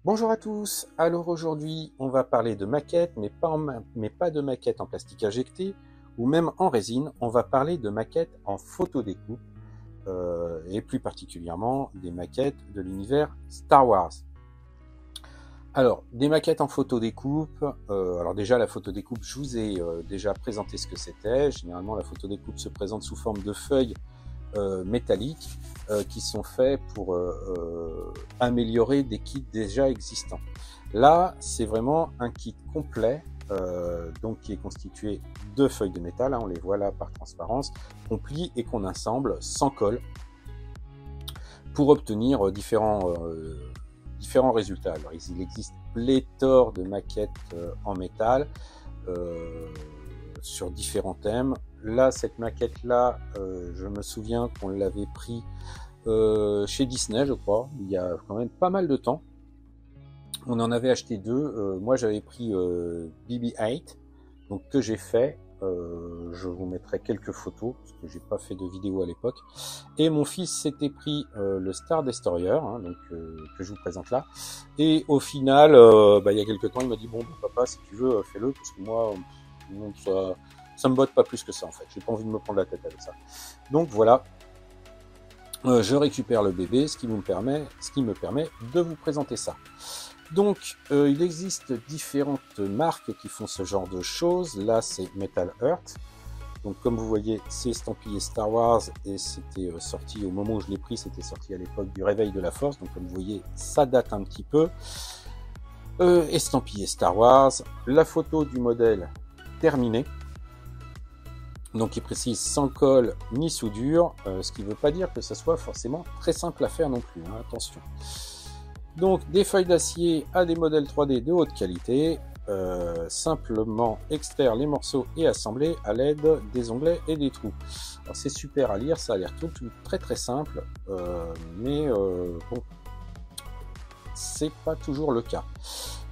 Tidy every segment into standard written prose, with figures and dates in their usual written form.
Bonjour à tous, alors aujourd'hui on va parler de maquettes, mais pas de maquettes en plastique injecté ou même en résine, on va parler de maquettes en photodécoupe et plus particulièrement des maquettes de l'univers Star Wars. Alors, des maquettes en photodécoupe, alors déjà la photodécoupe, je vous ai déjà présenté ce que c'était. Généralement la photodécoupe se présente sous forme de feuilles métalliques qui sont faits pour améliorer des kits déjà existants. Là, c'est vraiment un kit complet, donc qui est constitué de feuilles de métal, hein, on les voit là par transparence, qu'on plie et qu'on assemble sans colle pour obtenir différents résultats. Alors, il existe pléthore de maquettes en métal sur différents thèmes. Là, cette maquette-là, je me souviens qu'on l'avait pris chez Disney, je crois, il y a quand même pas mal de temps. On en avait acheté deux. Moi, j'avais pris BB-8, donc que j'ai fait. Je vous mettrai quelques photos parce que j'ai pas fait de vidéo à l'époque. Et mon fils s'était pris le Star Destroyer, hein, donc que je vous présente là. Et au final, il y a quelques temps, il m'a dit bon, papa, si tu veux, fais-le parce que moi, ça me botte pas plus que ça en fait. J'ai pas envie de me prendre la tête avec ça. Donc voilà. Je récupère le bébé, ce qui me permet de vous présenter ça. Donc, il existe différentes marques qui font ce genre de choses. Là, c'est Metal Earth. Donc, comme vous voyez, c'est estampillé Star Wars et c'était sorti au moment où je l'ai pris, c'était sorti à l'époque du réveil de la Force. Donc, comme vous voyez, ça date un petit peu. Estampillé Star Wars. La photo du modèle terminée. Donc il précise sans colle ni soudure, ce qui ne veut pas dire que ça soit forcément très simple à faire non plus, hein, attention. Donc des feuilles d'acier à des modèles 3D de haute qualité, simplement extraire les morceaux et assembler à l'aide des onglets et des trous. Alors c'est super à lire, ça a l'air tout très très simple, mais bon, c'est pas toujours le cas.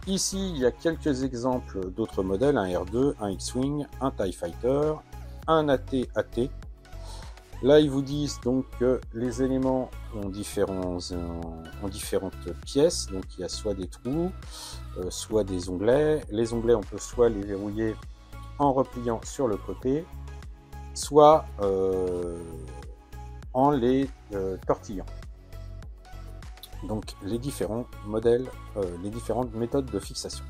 Ici il y a quelques exemples d'autres modèles, un R2, un X-Wing, un TIE Fighter, un AT-AT. Là, ils vous disent donc que les éléments ont différentes pièces. Donc, il y a soit des trous, soit des onglets. Les onglets, on peut soit les verrouiller en repliant sur le côté, soit en les tortillant. Donc, les différents modèles, les différentes méthodes de fixation.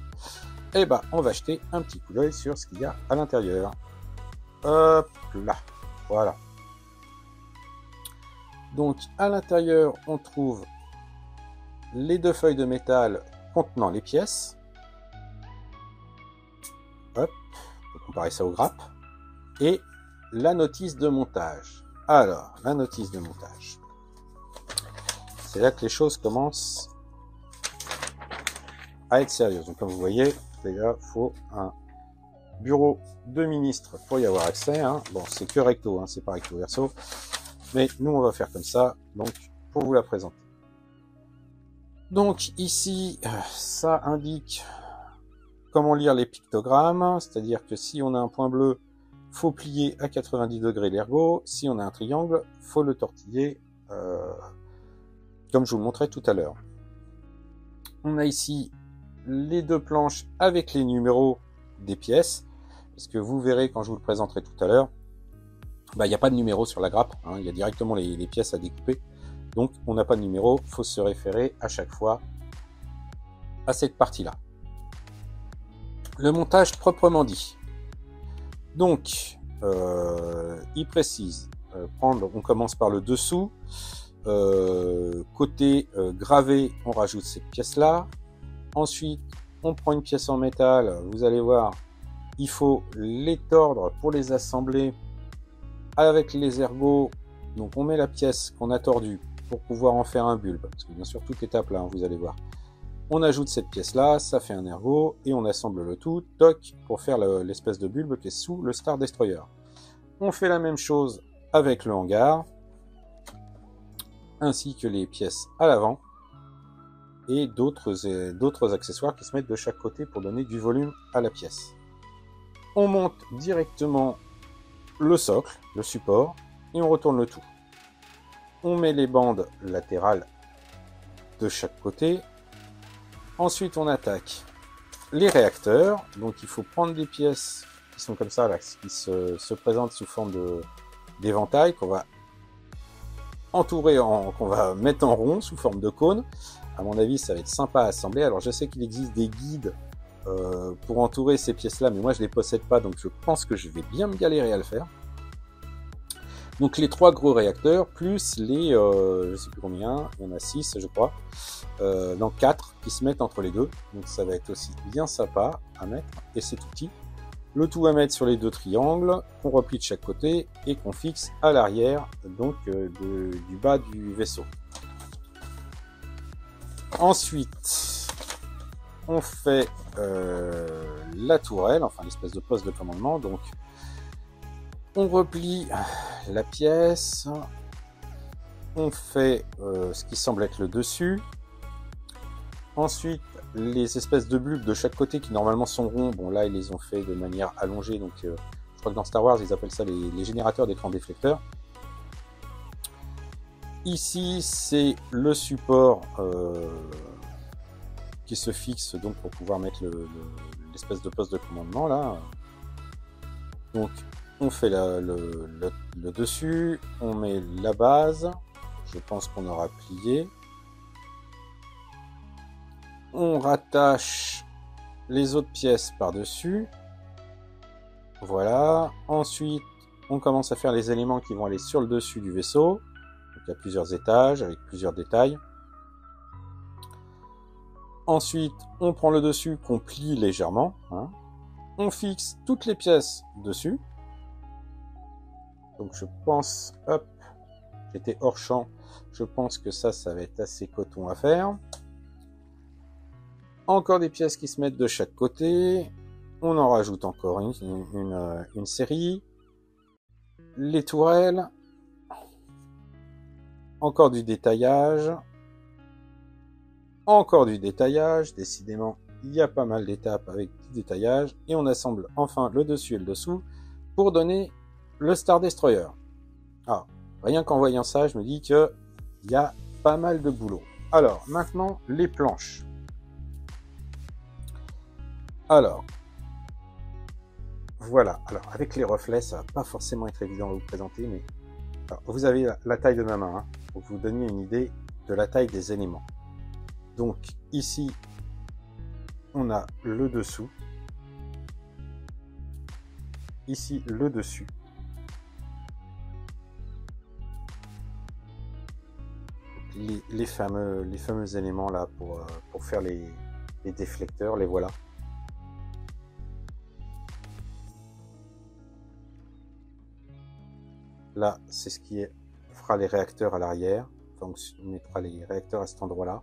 Et ben, on va jeter un petit coup d'œil sur ce qu'il y a à l'intérieur. Hop là, voilà. Donc à l'intérieur, on trouve les deux feuilles de métal contenant les pièces. Hop, on peut comparer ça aux grappes. Et la notice de montage. Alors, la notice de montage. C'est là que les choses commencent à être sérieuses. Donc comme vous voyez, déjà, il faut un bureau de ministre pour y avoir accès, hein. Bon, c'est que recto, hein, c'est pas recto verso, mais nous on va faire comme ça, donc pour vous la présenter. Donc ici, ça indique comment lire les pictogrammes, c'est-à-dire que si on a un point bleu, faut plier à 90 degrés l'ergot, si on a un triangle, faut le tortiller, comme je vous le montrais tout à l'heure. On a ici les deux planches avec les numéros des pièces, parce que vous verrez quand je vous le présenterai tout à l'heure, il n'y a pas de numéro sur la grappe, hein, il y a directement les pièces à découper, donc on n'a pas de numéro, il faut se référer à chaque fois à cette partie-là. Le montage proprement dit. Donc, il précise, on commence par le dessous, côté gravé, on rajoute cette pièce-là, ensuite on prend une pièce en métal, vous allez voir, il faut les tordre pour les assembler avec les ergots. Donc on met la pièce qu'on a tordue pour pouvoir en faire un bulbe, parce que bien sûr tout est à plat, hein, vous allez voir. On ajoute cette pièce là, ça fait un ergot, et on assemble le tout, toc, pour faire l'espèce de bulbe qui est sous le Star Destroyer. On fait la même chose avec le hangar, ainsi que les pièces à l'avant, et d'autres accessoires qui se mettent de chaque côté pour donner du volume à la pièce. On monte directement le socle, le support, et on retourne le tout. On met les bandes latérales de chaque côté. Ensuite, on attaque les réacteurs. Donc, il faut prendre des pièces qui sont comme ça, là, qui se présentent sous forme d'éventail, qu'on va entourer, qu'on va mettre en rond sous forme de cône. À mon avis, ça va être sympa à assembler. Alors, je sais qu'il existe des guides pour entourer ces pièces-là, mais moi, je les possède pas, donc je pense que je vais bien me galérer à le faire. Donc, les 3 gros réacteurs, plus les, je sais plus combien, il y en a 6, je crois, donc 4 qui se mettent entre les deux. Donc, ça va être aussi bien sympa à mettre, et c'est tout petit. Le tout à mettre sur les 2 triangles, qu'on replie de chaque côté et qu'on fixe à l'arrière, donc du bas du vaisseau. Ensuite, on fait la tourelle, enfin l'espèce de poste de commandement. Donc, on replie la pièce, on fait ce qui semble être le dessus. Ensuite, les espèces de bulbes de chaque côté qui normalement sont ronds, bon là ils les ont fait de manière allongée, donc je crois que dans Star Wars ils appellent ça les générateurs d'écran déflecteurs. Ici c'est le support qui se fixe donc pour pouvoir mettre l'espèce de poste de commandement là. Donc on fait le dessus, on met la base, je pense qu'on aura plié. On rattache les autres pièces par-dessus. Voilà. Ensuite, on commence à faire les éléments qui vont aller sur le dessus du vaisseau. Donc, il y a plusieurs étages avec plusieurs détails. Ensuite, on prend le dessus qu'on plie légèrement. Hein. On fixe toutes les pièces dessus. Donc je pense, hop, j'étais hors champ. Je pense que ça va être assez coton à faire. Encore des pièces qui se mettent de chaque côté. On en rajoute encore une série. Les tourelles. Encore du détaillage. Encore du détaillage. Décidément, il y a pas mal d'étapes avec du détaillage. Et on assemble enfin le dessus et le dessous pour donner le Star Destroyer. Ah, rien qu'en voyant ça, je me dis qu'il y a pas mal de boulot. Alors, maintenant, les planches. Alors, voilà. Alors, avec les reflets, ça va pas forcément être évident à vous présenter, mais alors, vous avez la taille de ma main, hein, pour que vous donniez une idée de la taille des éléments. Donc, ici, on a le dessous. Ici, le dessus. Les fameux éléments là pour faire les déflecteurs, les voilà. Là, c'est ce qui fera les réacteurs à l'arrière. Donc, on mettra les réacteurs à cet endroit-là.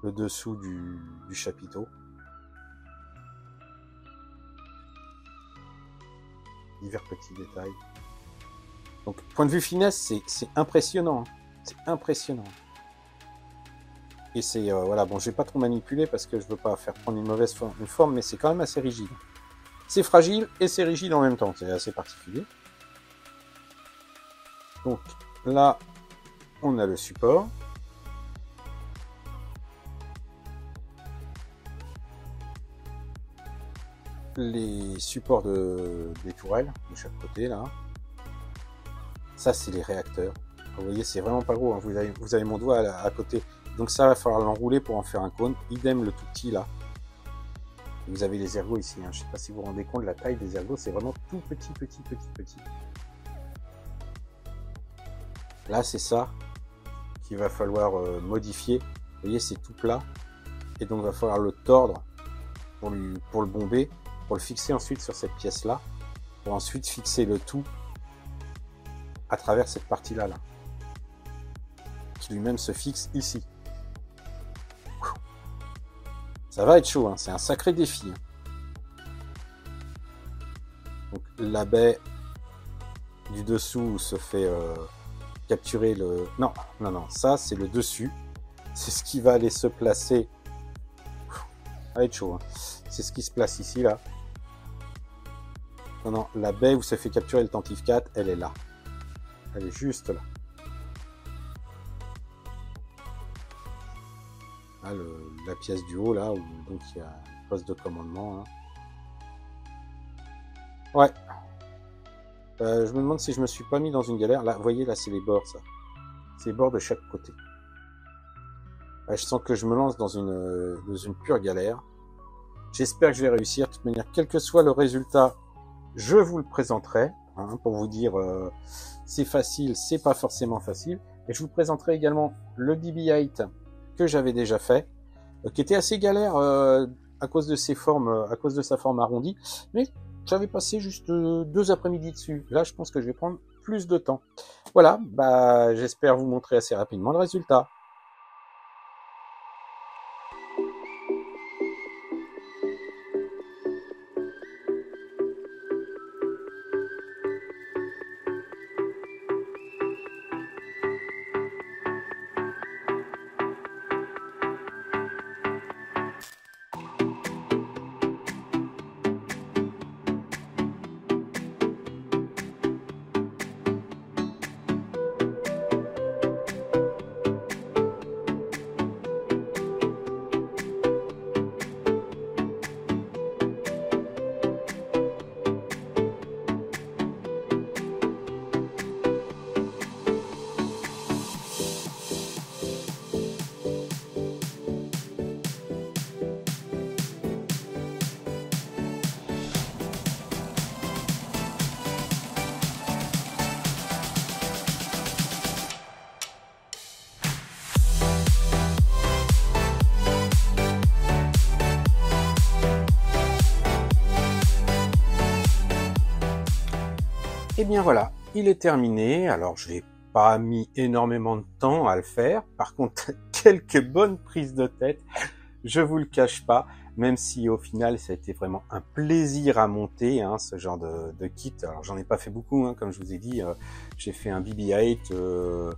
Le dessous du chapiteau. Divers petits détails. Donc, point de vue finesse, c'est impressionnant. Hein. C'est impressionnant. Et c'est, voilà, bon, je vais pas trop manipuler parce que je veux pas faire prendre une forme, mais c'est quand même assez rigide. C'est fragile et c'est rigide en même temps. C'est assez particulier. Donc, là, on a le support. Les supports des tourelles de chaque côté, là. Ça, c'est les réacteurs. Vous voyez, c'est vraiment pas gros. Hein. Vous avez mon doigt à côté. Donc ça, il va falloir l'enrouler pour en faire un cône. Idem le tout petit, là. Vous avez les ergots ici. Hein. Je ne sais pas si vous vous rendez compte de la taille des ergots. C'est vraiment tout petit, petit, petit, petit. Là, c'est ça qu'il va falloir modifier. Vous voyez, c'est tout plat. Et donc, il va falloir le tordre pour le bomber, pour le fixer ensuite sur cette pièce-là, pour ensuite fixer le tout à travers cette partie-là, qui lui-même se fixe ici. Ça va être chaud, hein. C'est un sacré défi. Hein. Donc, la baie du dessous se fait capturer le... Non, ça c'est le dessus. C'est ce qui va aller se placer. Ça va être chaud. Hein. C'est ce qui se place ici, là. Non, la baie où se fait capturer le Tantive 4, elle est là. Elle est juste là. Là, la pièce du haut, là, où donc il y a un poste de commandement. Hein. Ouais. Je me demande si je me suis pas mis dans une galère. Là, vous voyez, là, c'est les bords, ça. C'est les bords de chaque côté. Là, je sens que je me lance dans une pure galère. J'espère que je vais réussir. De toute manière, quel que soit le résultat, je vous le présenterai. Hein, pour vous dire, c'est facile, c'est pas forcément facile. Et je vous présenterai également le BB-8 que j'avais déjà fait, qui était assez galère à cause de ses formes, à cause de sa forme arrondie. Mais j'avais passé juste 2 après-midi dessus. Là, je pense que je vais prendre plus de temps. Voilà, bah, j'espère vous montrer assez rapidement le résultat. Et bien voilà, il est terminé. Alors je n'ai pas mis énormément de temps à le faire. Par contre, quelques bonnes prises de tête, je vous le cache pas. Même si au final, ça a été vraiment un plaisir à monter, hein, ce genre de kit. Alors j'en ai pas fait beaucoup, hein, comme je vous ai dit. J'ai fait un BB-8,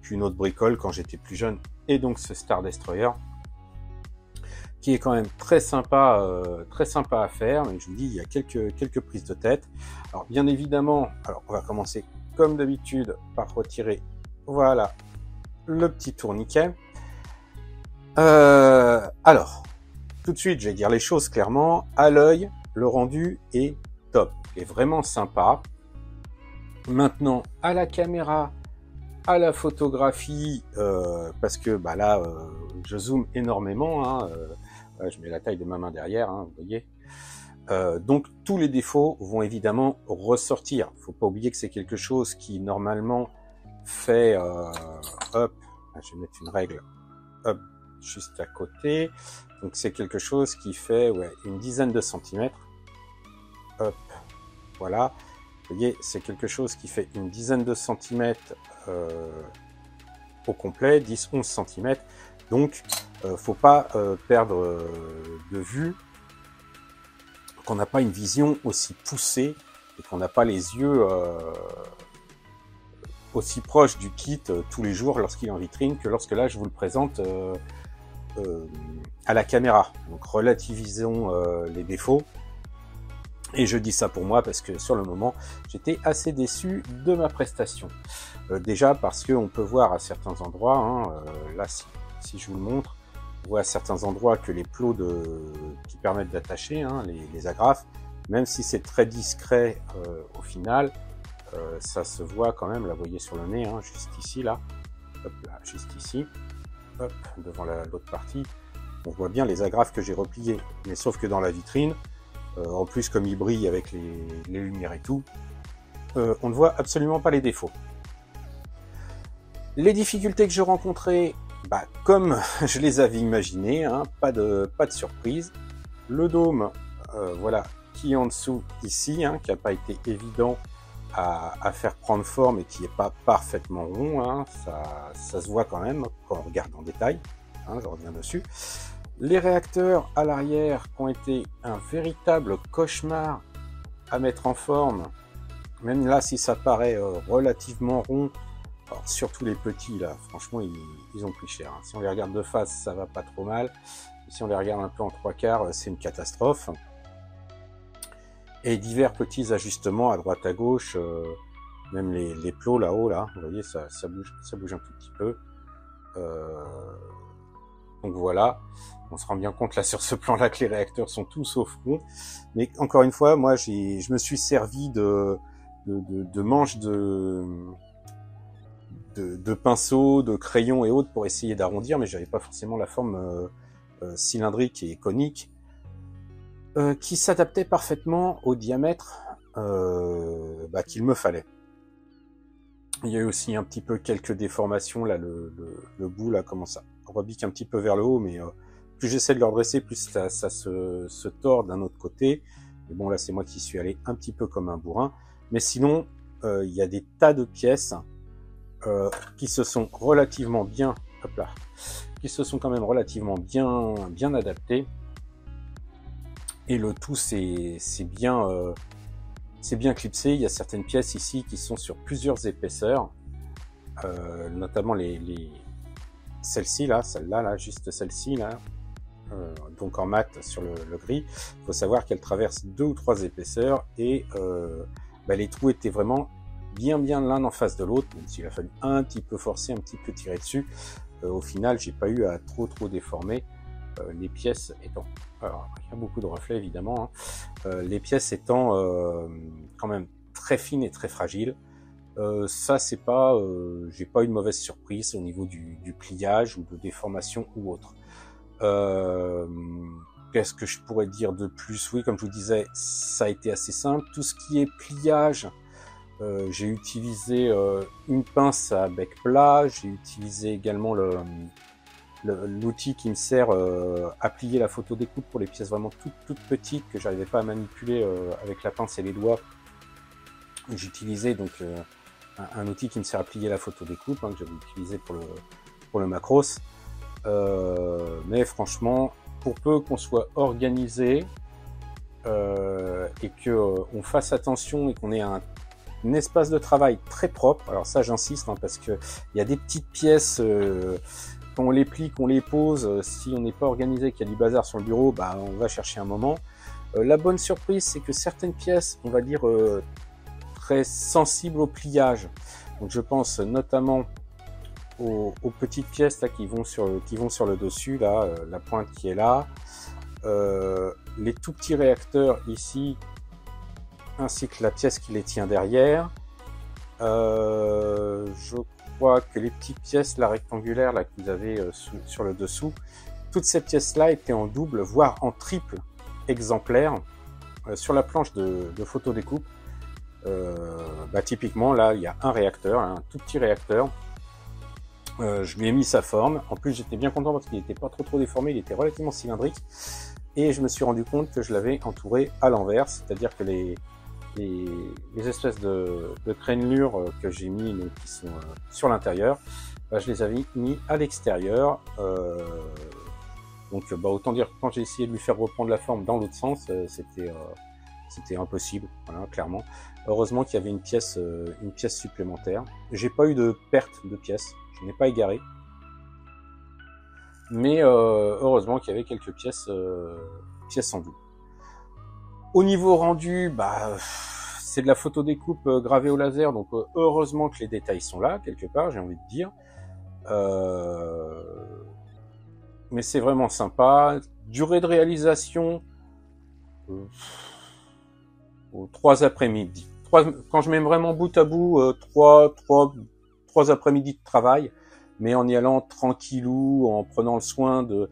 puis une autre bricole quand j'étais plus jeune. Et donc ce Star Destroyer, qui est quand même très sympa à faire. Mais je vous dis, il y a quelques prises de tête. Alors bien évidemment, alors on va commencer comme d'habitude par retirer, voilà, le petit tourniquet. Alors, tout de suite, je vais dire les choses clairement. À l'œil, le rendu est top, est vraiment sympa. Maintenant, à la caméra, à la photographie, parce que bah là, je zoome énormément. Hein, je mets la taille de ma main derrière, hein, vous voyez. Donc tous les défauts vont évidemment ressortir. Faut pas oublier que c'est quelque chose qui normalement fait, hop, je vais mettre une règle, hop, juste à côté. Donc c'est quelque chose qui fait une dizaine de centimètres. Hop, voilà. Vous voyez, c'est quelque chose qui fait une dizaine de centimètres au complet, 10-11 centimètres. Donc faut pas perdre de vue qu'on n'a pas une vision aussi poussée et qu'on n'a pas les yeux aussi proches du kit tous les jours lorsqu'il est en vitrine que lorsque là je vous le présente à la caméra. Donc relativisons les défauts. Et je dis ça pour moi parce que sur le moment, j'étais assez déçu de ma prestation. Déjà parce qu'on peut voir à certains endroits, hein, là si je vous le montre, on voit à certains endroits que les plots qui permettent d'attacher, hein, les agrafes, même si c'est très discret au final, ça se voit quand même, là vous voyez sur le nez, hein, juste ici, là, hop, là, juste ici, hop, devant l'autre partie, on voit bien les agrafes que j'ai repliées, mais sauf que dans la vitrine, en plus comme il brille avec les lumières et tout, on ne voit absolument pas les défauts. Les difficultés que je rencontrais, bah, comme je les avais imaginées, hein, pas de surprise. Le dôme, voilà, qui est en dessous ici, hein, qui n'a pas été évident à faire prendre forme et qui n'est pas parfaitement rond, hein, ça se voit quand même quand on regarde en détail, hein, je reviens dessus. Les réacteurs à l'arrière qui ont été un véritable cauchemar à mettre en forme, même là si ça paraît relativement rond, alors, surtout les petits là, franchement ils ont pris cher. Hein. Si on les regarde de face, ça va pas trop mal. Si on les regarde un peu en 3/4, c'est une catastrophe. Et divers petits ajustements à droite à gauche, même les plots là-haut, là, vous voyez, ça bouge un tout petit peu. Donc voilà, on se rend bien compte là sur ce plan-là que les réacteurs sont tous au front. Mais encore une fois, moi je me suis servi de manches de pinceaux, de crayons et autres pour essayer d'arrondir, mais j'avais pas forcément la forme cylindrique et conique qui s'adaptait parfaitement au diamètre qu'il me fallait. Il y a eu aussi un petit peu quelques déformations là, le bout là commence à rebique un petit peu vers le haut, mais plus j'essaie de le redresser, plus ça se tord d'un autre côté. Mais bon là c'est moi qui suis allé un petit peu comme un bourrin. Mais sinon il y a des tas de pièces qui se sont relativement bien, hop là, qui se sont quand même relativement bien adaptées. Et le tout c'est bien clipsé. Il y a certaines pièces ici qui sont sur plusieurs épaisseurs, notamment celle-ci là, celle-là là, juste celle-ci là, donc en mat sur le gris. Il faut savoir qu'elle traverse 2 ou 3 épaisseurs et les trous étaient vraiment bien l'un en face de l'autre, même s'il a fallu un petit peu forcer, un petit peu tirer dessus. Au final, j'ai pas eu à trop déformer les pièces étant. Alors, il y a beaucoup de reflets évidemment. Hein. Les pièces étant quand même très fines et très fragiles. Ça, c'est pas, j'ai pas eu de mauvaise surprise au niveau du pliage ou de déformation ou autre. Qu'est-ce que je pourrais dire de plus? Oui, comme je vous disais, ça a été assez simple. Tout ce qui est pliage, j'ai utilisé une pince à bec plat. J'ai utilisé également l'outil qui me sert à plier la photo découpe pour les pièces vraiment toutes petites que j'arrivais pas à manipuler avec la pince et les doigts. J'utilisais donc un outil qui me sert à plier la photo découpe, que j'avais utilisé pour le macros. Mais franchement, pour peu qu'on soit organisé et que on fasse attention et qu'on ait un espace de travail très propre, alors ça j'insiste parce que il y a des petites pièces quand on les plie, qu'on les pose, si on n'est pas organisé, qu'il y a du bazar sur le bureau, on va chercher un moment. La bonne surprise, c'est que certaines pièces, on va dire très sensibles au pliage, donc je pense notamment aux petites pièces là qui vont sur le dessus là, la pointe qui est là, les tout petits réacteurs ici, ainsi que la pièce qui les tient derrière. Je crois que les petites pièces là rectangulaires là que vous avez sur le dessous, toutes ces pièces là étaient en double voire en triple exemplaire sur la planche de photo découpe. Typiquement là il y a un réacteur, un tout petit réacteur. Je lui ai mis sa forme. En plus j'étais bien content parce qu'il n'était pas trop déformé, il était relativement cylindrique. Et je me suis rendu compte que je l'avais entouré à l'envers, c'est-à-dire que les espèces de crénelures que j'ai mis, qui sont sur l'intérieur, je les avais mis à l'extérieur. Donc autant dire que quand j'ai essayé de lui faire reprendre la forme dans l'autre sens, c'était impossible, voilà, clairement. Heureusement qu'il y avait une pièce supplémentaire. J'ai pas eu de perte de pièces, je n'ai pas égaré. Mais heureusement qu'il y avait quelques pièces en double. Au niveau rendu, c'est de la photo découpe gravée au laser, donc heureusement que les détails sont là, quelque part, j'ai envie de dire. Mais c'est vraiment sympa. Durée de réalisation, 3 après-midi. Quand je mets vraiment bout à bout, 3 après-midi de travail, mais en y allant tranquillou, en prenant le soin de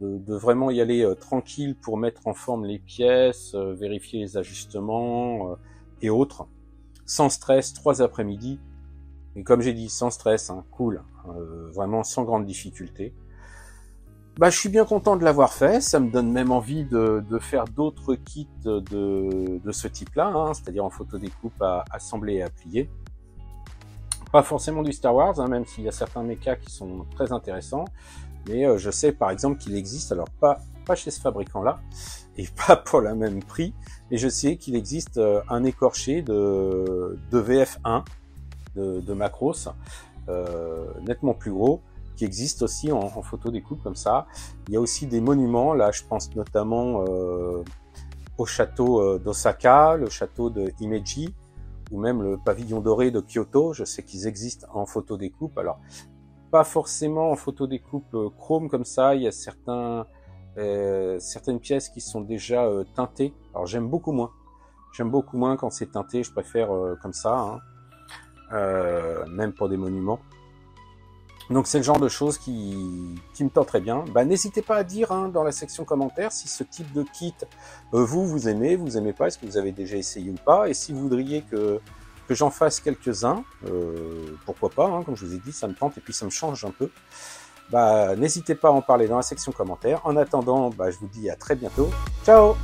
vraiment y aller tranquille pour mettre en forme les pièces, vérifier les ajustements et autres, sans stress, 3 après-midi. Et comme j'ai dit, sans stress, cool, vraiment sans grande difficulté. Je suis bien content de l'avoir fait, ça me donne même envie de faire d'autres kits de ce type-là, c'est-à-dire en photo découpe à assembler et à plier. Pas forcément du Star Wars, même s'il y a certains mechas qui sont très intéressants. Mais je sais par exemple qu'il existe, alors pas chez ce fabricant-là, et pas pour le même prix, mais je sais qu'il existe un écorché de VF1 de Macros, nettement plus gros, qui existe aussi en photo découpe comme ça. Il y a aussi des monuments, là je pense notamment au château d'Osaka, le château de Himeji, ou même le pavillon doré de Kyoto. Je sais qu'ils existent en photo découpe. Alors pas forcément en photo découpe chrome comme ça. Il y a certaines pièces qui sont déjà teintées. Alors j'aime beaucoup moins. J'aime beaucoup moins quand c'est teinté. Je préfère comme ça, hein. Même pour des monuments. Donc c'est le genre de choses qui me tenterait bien. Bah, n'hésitez pas à dire hein, dans la section commentaires si ce type de kit vous aimez pas, est-ce que vous avez déjà essayé ou pas, et si vous voudriez que j'en fasse quelques-uns, pourquoi pas, hein, comme je vous ai dit, ça me tente et puis ça me change un peu. Bah, n'hésitez pas à en parler dans la section commentaires. En attendant, bah, je vous dis à très bientôt. Ciao!